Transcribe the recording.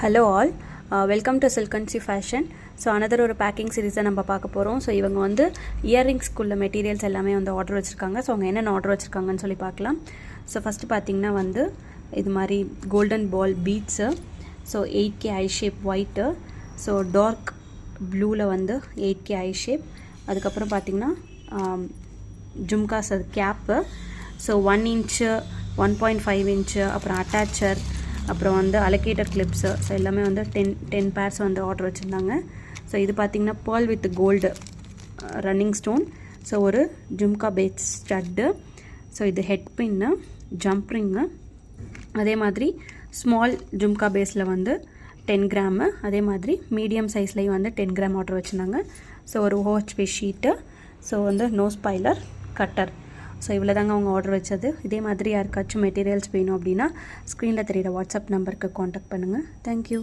Hello all, welcome to Silkancy Fashion. So another ஒரு packing சீரீஸை நம்ம பார்க்க போகிறோம். ஸோ இவங்க வந்து இயர்ரிங்ஸ்க்குள்ள மெட்டீரியல்ஸ் எல்லாமே வந்து ஆர்டர் வச்சுருக்காங்க. ஸோ அவங்க என்னென்ன ஆர்டர் வச்சுருக்காங்கன்னு சொல்லி பார்க்கலாம். ஸோ ஃபஸ்ட்டு பார்த்திங்கன்னா வந்து இது மாதிரி golden ball beads, so 8K ஐ ஷேப் ஒயிட்டு, ஸோ டார்க் ப்ளூவில் வந்து 8K ஐ ஷேப், அதுக்கப்புறம் பார்த்திங்கன்னா ஜும்காஸ் அது கேப்பு, ஸோ 1 இன்ச்சு 1.5 இன்ச்சு, அப்புறம் அட்டாச்சர், அப்புறம் வந்து அலோகேட்டர் கிளிப்ஸு, ஸோ எல்லாமே வந்து 10 பேர்ஸ் வந்து ஆர்டர் வச்சுருந்தாங்க. ஸோ இது பார்த்திங்கன்னா pearl with gold running stone, so ஒரு ஜும்கா பேஸ் ஸ்டட்டு, ஸோ இது ஹெட் பின்னு, ஜம்ப் ரிங்கு, அதே மாதிரி ஸ்மால் ஜும்கா பேஸில் வந்து 10 கிராமு, அதே மாதிரி மீடியம் சைஸ்லேயும் வந்து 10 கிராம் ஆர்டர் வச்சுருந்தாங்க. ஸோ ஒரு OHP ஷீட்டு, ஸோ வந்து நோஸ் பைலர், கட்டர், ஸோ இவ்வளோ தாங்க அவங்க ஆர்டர் வச்சது. இதே மாதிரி யாருக்காச்சும் மெட்டீரியல்ஸ் வேணும் அப்படின்னா ஸ்க்ரீனில் தெரியுற வாட்ஸ்அப் நம்பருக்கு காண்டாக்ட் பண்ணுங்கள். தேங்க்யூ.